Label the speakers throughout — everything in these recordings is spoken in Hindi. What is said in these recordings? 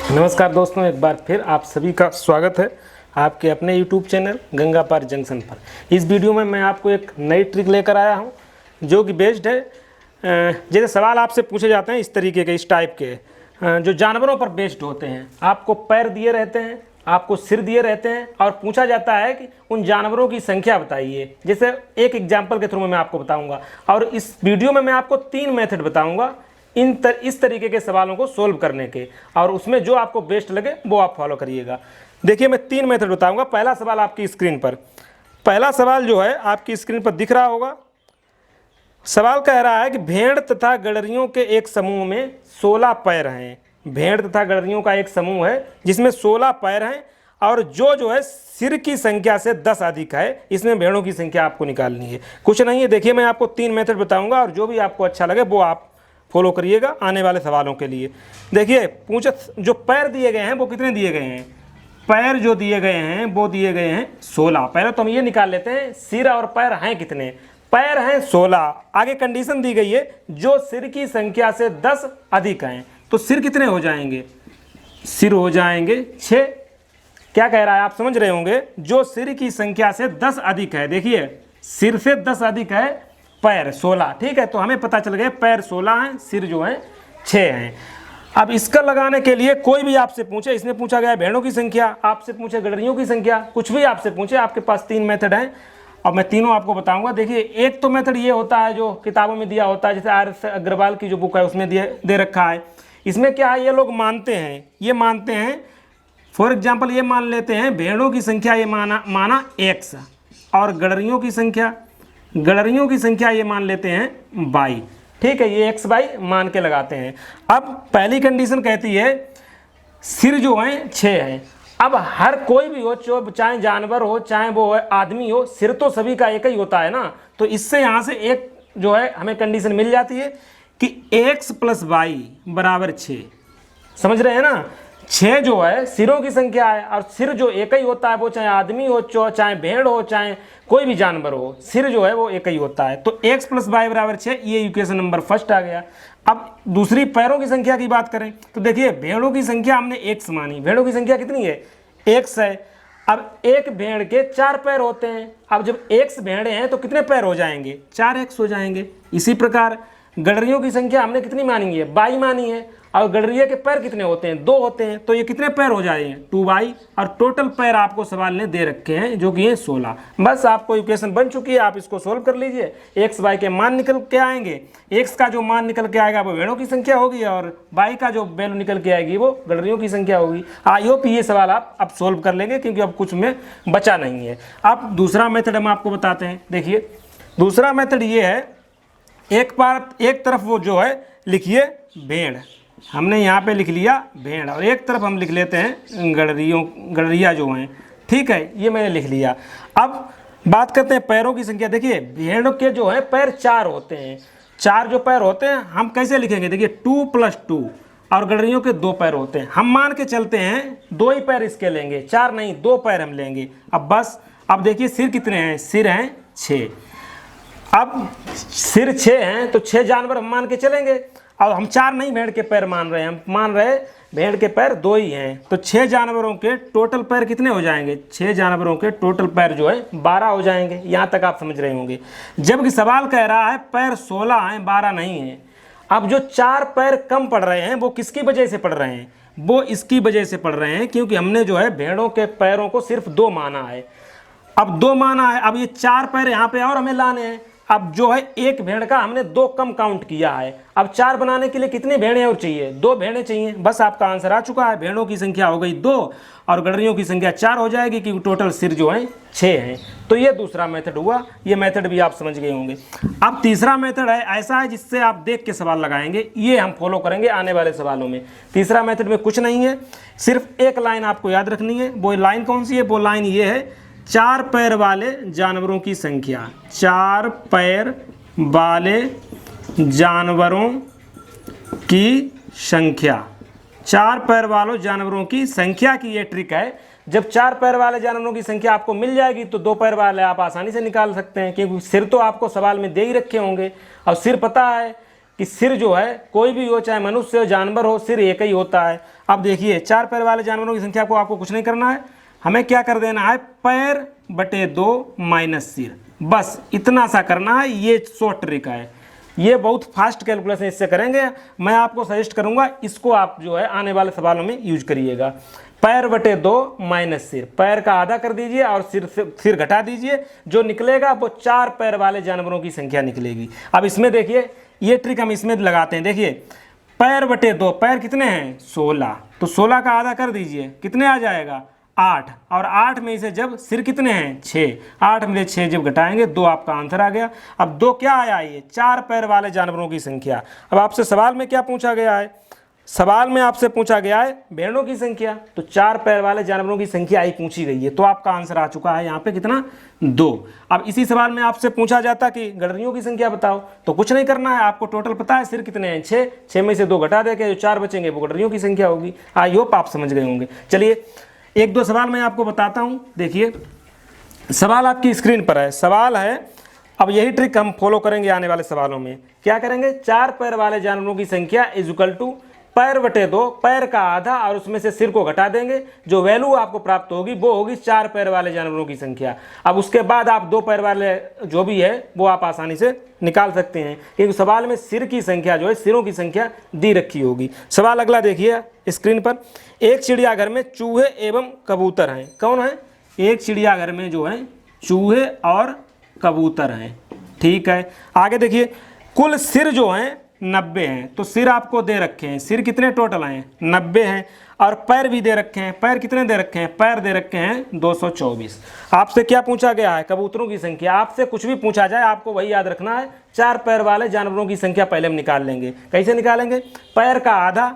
Speaker 1: नमस्कार दोस्तों, एक बार फिर आप सभी का स्वागत है आपके अपने यूट्यूब चैनल गंगा पार जंक्शन पर। इस वीडियो में मैं आपको एक नई ट्रिक लेकर आया हूं जो कि बेस्ड है, जैसे सवाल आपसे पूछे जाते हैं इस तरीके के, इस टाइप के, जो जानवरों पर बेस्ड होते हैं। आपको पैर दिए रहते हैं, आपको सिर दिए रहते हैं और पूछा जाता है कि उन जानवरों की संख्या बताइए। जैसे एक एग्जाम्पल के थ्रू मैं आपको बताऊँगा और इस वीडियो में मैं आपको 3 मेथड बताऊँगा इस तरीके के सवालों को सोल्व करने के, और उसमें जो आपको बेस्ट लगे वो आप फॉलो करिएगा। देखिए, मैं 3 मेथड बताऊंगा। पहला सवाल आपकी स्क्रीन पर, पहला सवाल जो है आपकी स्क्रीन पर दिख रहा होगा। सवाल कह रहा है कि भेड़ तथा गडरियों के एक समूह में 16 पैर हैं। भेड़ तथा गडरियों का एक समूह है जिसमें 16 पैर हैं और जो है सिर की संख्या से 10 अधिक है। इसमें भेड़ों की संख्या आपको निकालनी है, कुछ नहीं है। देखिए, मैं आपको 3 मेथड बताऊंगा और जो भी आपको अच्छा लगे वो आप फॉलो करिएगा आने वाले सवालों के लिए। देखिए, जो पैर दिए गए हैं वो कितने दिए गए हैं। पैर जो दिए गए हैं वो दिए गए हैं 16। पहले तो हम ये निकाल लेते हैं सिर और पैर हैं कितने। पैर हैं 16। आगे कंडीशन दी गई है जो सिर की संख्या से 10 अधिक हैं। तो सिर कितने हो जाएंगे, सिर हो जाएंगे 6। क्या कह रहा है आप समझ रहे होंगे, जो सिर की संख्या से 10 अधिक है। देखिए, सिर से 10 अधिक है, पैर 16। ठीक है, तो हमें पता चल गया पैर 16 हैं, सिर जो है 6 हैं। अब इसका लगाने के लिए कोई भी आपसे पूछे, इसमें पूछा गया है भेड़ों की संख्या, आपसे पूछे गडरियों की संख्या, कुछ भी आपसे पूछे, आपके पास 3 मेथड हैं और मैं तीनों आपको बताऊंगा। देखिए, एक तो मेथड ये होता है जो किताबों में दिया होता है, जैसे RS अग्रवाल की जो बुक है उसमें दे रखा है। इसमें क्या है, ये लोग मानते हैं, फॉर एग्जाम्पल ये मान लेते हैं भेड़ों की संख्या ये माना X और गडरियों की संख्या ये मान लेते हैं y। ठीक है, ये x y मान के लगाते हैं। अब पहली कंडीशन कहती है सिर जो है 6 है। अब हर कोई भी हो, चाहे जानवर हो चाहे वो आदमी हो, सिर तो सभी का एक ही होता है ना। तो इससे यहाँ से एक जो है हमें कंडीशन मिल जाती है कि x + y = 6। समझ रहे हैं ना। 6 जो है सिरों की संख्या है और सिर जो एक ही होता है, वो चाहे आदमी हो, चाहे भेड़ हो, चाहे कोई भी जानवर हो, सिर जो है वो एक ही होता है। तो x + y = 6, ये इक्वेशन नंबर फर्स्ट आ गया। अब दूसरी पैरों की संख्या की बात करें तो देखिए, भेड़ों की संख्या हमने x मानी। भेड़ों की संख्या कितनी है, x है। अब एक भेड़ के 4 पैर होते हैं। अब जब x भेड़ें हैं तो कितने पैर हो जाएंगे, 4x हो जाएंगे। इसी प्रकार गडरियों की संख्या हमने कितनी मानी है, y मानी है, और गडरिया के पैर कितने होते हैं, 2 होते हैं। तो ये कितने पैर हो जाएंगे, 2y। और टोटल पैर आपको सवाल ने दे रखे हैं जो कि ये 16। बस आपको इक्वेशन बन चुकी है, आप इसको सोल्व कर लीजिए। x y के मान निकल के आएंगे, x का जो मान निकल के आएगा वो भेड़ों की संख्या होगी और y का जो वैल्यू निकल के आएगी वो गडरियों की संख्या होगी। आई होप ये सवाल आप अब सोल्व कर लेंगे क्योंकि अब कुछ में बचा नहीं है। अब दूसरा मेथड हम आपको बताते हैं। देखिए, दूसरा मेथड ये है, एक तरफ वो जो है लिखिए भेड़, हमने यहाँ पे लिख लिया भेड़, और एक तरफ हम लिख लेते हैं गडरिया जो हैं। ठीक है, ये मैंने लिख लिया। अब बात करते हैं पैरों की संख्या। देखिए, भेड़ के जो है पैर 4 होते हैं। 4 जो पैर होते हैं हम कैसे लिखेंगे, देखिए 2 + 2, और गडरियों के 2 पैर होते हैं। हम मान के चलते हैं 2 ही पैर इसके लेंगे, 4 नहीं, 2 पैर हम लेंगे। अब बस, अब देखिए सिर कितने हैं, सिर हैं 6। अब सिर 6 हैं तो 6 जानवर हम मान के चलेंगे। और हम 4 नहीं भेड़ के पैर मान रहे हैं, हम मान रहे भेड़ के पैर 2 ही हैं। तो 6 जानवरों के टोटल पैर कितने हो जाएंगे, 6 जानवरों के टोटल पैर जो है 12 हो जाएंगे। यहाँ तक आप समझ रहे होंगे। जबकि सवाल कह रहा है पैर 16 हैं, 12 नहीं है। अब जो 4 पैर कम पड़ रहे हैं वो किसकी वजह से पड़ रहे हैं, वो इसकी वजह से पड़ रहे हैं क्योंकि हमने जो है भेड़ों के पैरों को सिर्फ 2 माना है। अब 2 माना है, अब ये 4 पैर यहाँ पे और हमें लाने हैं। अब जो है एक भेड़ का हमने 2 कम काउंट किया है। अब 4 बनाने के लिए कितनी भेड़ें और चाहिए, 2 भेड़ें चाहिए। बस आपका आंसर आ चुका है, भेड़ों की संख्या हो गई 2 और गडरियों की संख्या 4 हो जाएगी क्योंकि टोटल सिर जो है 6 हैं। तो ये दूसरा मेथड हुआ, ये मेथड भी आप समझ गए होंगे। अब तीसरा मेथड है, ऐसा है जिससे आप देख के सवाल लगाएंगे, ये हम फॉलो करेंगे आने वाले सवालों में। तीसरा मेथड में कुछ नहीं है, सिर्फ एक लाइन आपको याद रखनी है। वो लाइन कौन सी है, वो लाइन ये है, 4 पैर वाले जानवरों की संख्या, 4 पैर वाले जानवरों की संख्या, 4 पैर वालों जानवरों की संख्या की ये ट्रिक है। जब 4 पैर वाले जानवरों की संख्या आपको मिल जाएगी तो 2 पैर वाले आप आसानी से निकाल सकते हैं, क्योंकि सिर तो आपको सवाल में दे ही रखे होंगे और सिर पता है कि सिर जो है कोई भी हो, चाहे मनुष्य हो जानवर हो, सिर एक ही होता है। अब देखिए 4 पैर वाले जानवरों की संख्या को आपको कुछ नहीं करना है, हमें क्या कर देना है, पैर बटे 2 माइनस सिर, बस इतना सा करना है। ये शॉर्ट ट्रिक है, ये बहुत फास्ट कैलकुलेशन इससे करेंगे। मैं आपको सजेस्ट करूंगा इसको आप जो है आने वाले सवालों में यूज करिएगा। पैर बटे 2 माइनस सिर, पैर का आधा कर दीजिए और सिर घटा दीजिए, जो निकलेगा वो 4 पैर वाले जानवरों की संख्या निकलेगी। अब इसमें देखिए ये ट्रिक हम इसमें लगाते हैं। देखिए पैर बटे 2, पैर कितने हैं 16, तो 16 का आधा कर दीजिए, कितने आ जाएगा 8, और 8 में से जब सिर कितने हैं 6, 8 में से 6 जब घटाएंगे 2, आपका आंसर आ गया। अब 2 क्या आया, ये 4 पैर वाले जानवरों की संख्या। अब आपसे सवाल में क्या पूछा गया है, सवाल में आपसे पूछा गया है भेड़ों की संख्या, तो 4 पैर वाले जानवरों की संख्या ही पूछी गई है, तो आपका आंसर आ चुका है यहाँ पे कितना 2। अब इसी सवाल में आपसे पूछा जाता कि गडरियों की संख्या बताओ, तो कुछ नहीं करना है, आपको टोटल पता है सिर कितने हैं 6, 6 में से 2 घटा देके जो 4 बचेंगे वो गडरियों की संख्या होगी। आई होप आप समझ गए होंगे। चलिए 1-2 सवाल मैं आपको बताता हूँ। देखिए सवाल आपकी स्क्रीन पर है, सवाल है, अब यही ट्रिक हम फॉलो करेंगे आने वाले सवालों में। क्या करेंगे, 4 पैर वाले जानवरों की संख्या इज इक्वल टू पैर बटे 2, पैर का आधा और उसमें से सिर को घटा देंगे, जो वैल्यू आपको प्राप्त होगी वो होगी 4 पैर वाले जानवरों की संख्या। अब उसके बाद आप 2 पैर वाले जो भी है वो आप आसानी से निकाल सकते हैं, क्योंकि सवाल में सिर की संख्या जो है, सिरों की संख्या दी रखी होगी। सवाल अगला देखिए स्क्रीन पर, एक चिड़ियाघर में चूहे एवं कबूतर हैं। कौन है, एक चिड़ियाघर में जो है चूहे और कबूतर हैं, ठीक है। आगे देखिए कुल सिर जो हैं 90 हैं, तो सिर आपको दे रखे हैं, सिर कितने टोटल हैं 90 हैं, और पैर भी दे रखे हैं, पैर कितने दे रखे हैं, पैर दे रखे हैं 224। आपसे क्या पूछा गया है, कबूतरों की संख्या। आपसे कुछ भी पूछा जाए आपको वही याद रखना है, 4 पैर वाले जानवरों की संख्या पहले हम निकाल लेंगे। कैसे निकालेंगे, पैर का आधा,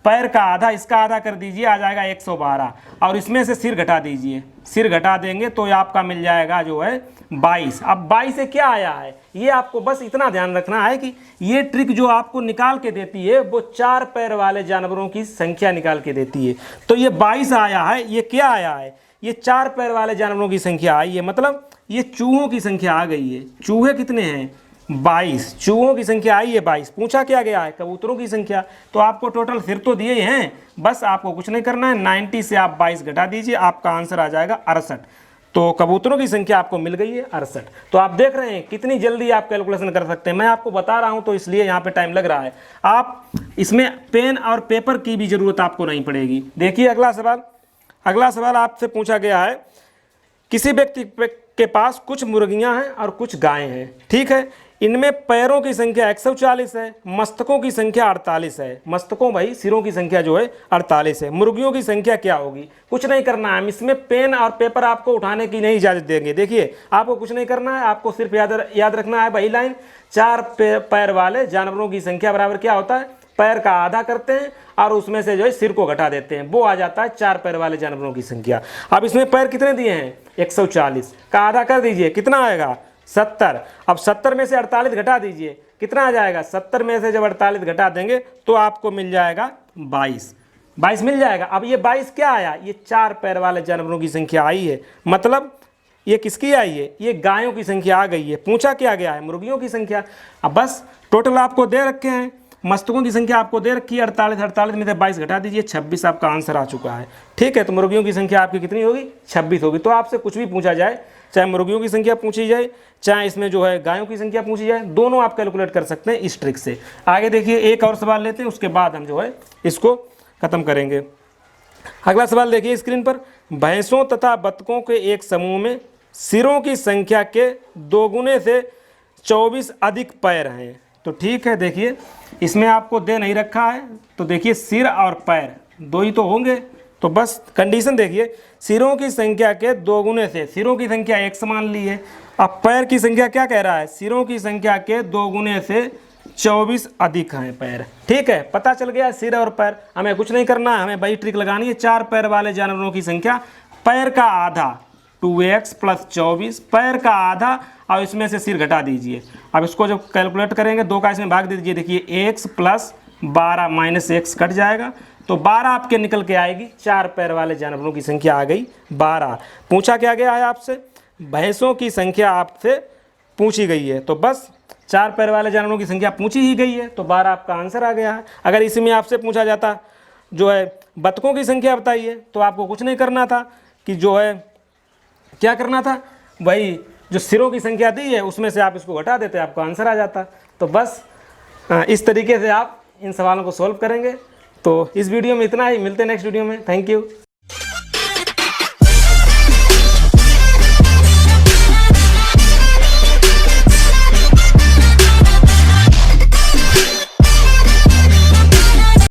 Speaker 1: पैर का आधा इसका आधा कर दीजिए, आ जाएगा 112, और इसमें से सिर घटा दीजिए, सिर घटा देंगे तो आपका मिल जाएगा जो है 22। अब 22 से क्या आया है, ये आपको बस इतना ध्यान रखना है कि ये ट्रिक जो आपको निकाल के देती है वो 4 पैर वाले जानवरों की संख्या निकाल के देती है। तो ये 22 आया है, ये क्या आया है, ये 4 पैर वाले जानवरों की संख्या आई है, मतलब ये चूहों की संख्या आ गई है। चूहे कितने हैं 22, चूहों की संख्या आई है 22। पूछा क्या गया है, कबूतरों की संख्या, तो आपको टोटल सिर तो दिए हैं, बस आपको कुछ नहीं करना है, 90 से आप 22 घटा दीजिए, आपका आंसर आ जाएगा 68। तो कबूतरों की संख्या आपको मिल गई है 68। तो आप देख रहे हैं कितनी जल्दी आप कैलकुलेशन कर सकते हैं। मैं आपको बता रहा हूं तो इसलिए यहाँ पे टाइम लग रहा है, आप इसमें पेन और पेपर की भी जरूरत आपको नहीं पड़ेगी। देखिए अगला सवाल, अगला सवाल आपसे पूछा गया है, किसी व्यक्ति के पास कुछ मुर्गियां हैं और कुछ गायें हैं, ठीक है। इनमें पैरों की संख्या 140 है, मस्तकों की संख्या 48 है। मस्तकों भाई सिरों की संख्या जो है 48 है। मुर्गियों की संख्या क्या होगी, कुछ नहीं करना है, हम इसमें पेन और पेपर आपको उठाने की नहीं इजाजत देंगे। देखिए आपको कुछ नहीं करना है, आपको सिर्फ याद रखना है वही लाइन, 4 पैर वाले जानवरों की संख्या बराबर क्या होता है, पैर का आधा करते हैं और उसमें से जो है सिर को घटा देते हैं, वो आ जाता है 4 पैर वाले जानवरों की संख्या। अब इसमें पैर कितने दिए हैं 140 का आधा कर दीजिए, कितना आएगा 70। अब 70 में से 48 घटा दीजिए, कितना आ जाएगा, 70 में से जब 48 घटा देंगे तो आपको मिल जाएगा 22 मिल जाएगा। अब ये 22 क्या आया, ये 4 पैर वाले जानवरों की संख्या आई है, मतलब ये किसकी आई है, ये गायों की संख्या आ गई है। पूछा क्या गया है, मुर्गियों की संख्या। अब बस टोटल आपको दे रखे हैं, मस्तकों की संख्या आपको दे रखी है 48 में से 22 घटा दीजिए, 26 आपका आंसर आ चुका है, ठीक है। तो मुर्गियों की संख्या आपकी कितनी होगी 26 होगी। तो आपसे कुछ भी पूछा जाए, चाहे मुर्गियों की संख्या पूछी जाए, चाहे इसमें जो है गायों की संख्या पूछी जाए, दोनों आप कैलकुलेट कर सकते हैं इस ट्रिक से। आगे देखिए एक और सवाल लेते हैं, उसके बाद हम जो है इसको खत्म करेंगे। अगला सवाल देखिए स्क्रीन पर, भैंसों तथा बतखों के एक समूह में सिरों की संख्या के 2 गुने से 24 अधिक पैर हैं। तो ठीक है, देखिए इसमें आपको दे नहीं रखा है, तो देखिए सिर और पैर 2 ही तो होंगे, तो बस कंडीशन देखिए, सिरों की संख्या के 2 गुने से, सिरों की संख्या 1 मान ली है, अब पैर की संख्या क्या कह रहा है, सिरों की संख्या के 2 गुने से 24 अधिक हैं पैर, ठीक है। पता चल गया सिर और पैर, हमें कुछ नहीं करना है, हमें वही ट्रिक लगानी है, 4 पैर वाले जानवरों की संख्या, पैर का आधा 2x + 24, पैर का आधा और इसमें से सिर घटा दीजिए। अब इसको जब कैलकुलेट करेंगे 2 का इसमें भाग दे दीजिए, देखिए x + 12 - x कट जाएगा, तो 12 आपके निकल के आएगी, 4 पैर वाले जानवरों की संख्या आ गई 12। पूछा क्या गया है आपसे, भैंसों की संख्या आपसे पूछी गई है। तो बस 4 पैर वाले जानवरों की संख्या पूछी ही गई है, तो 12 आपका आंसर आ गया है। अगर इसमें आपसे पूछा जाता जो है बतखों की संख्या बताइए, तो आपको कुछ नहीं करना था, कि जो है क्या करना था, वही जो सिरों की संख्या दी है उसमें से आप इसको घटा देते, आपका आंसर आ जाता। तो बस इस तरीके से आप इन सवालों को सॉल्व करेंगे। तो इस वीडियो में इतना ही, मिलते हैं नेक्स्ट वीडियो में। Thank you.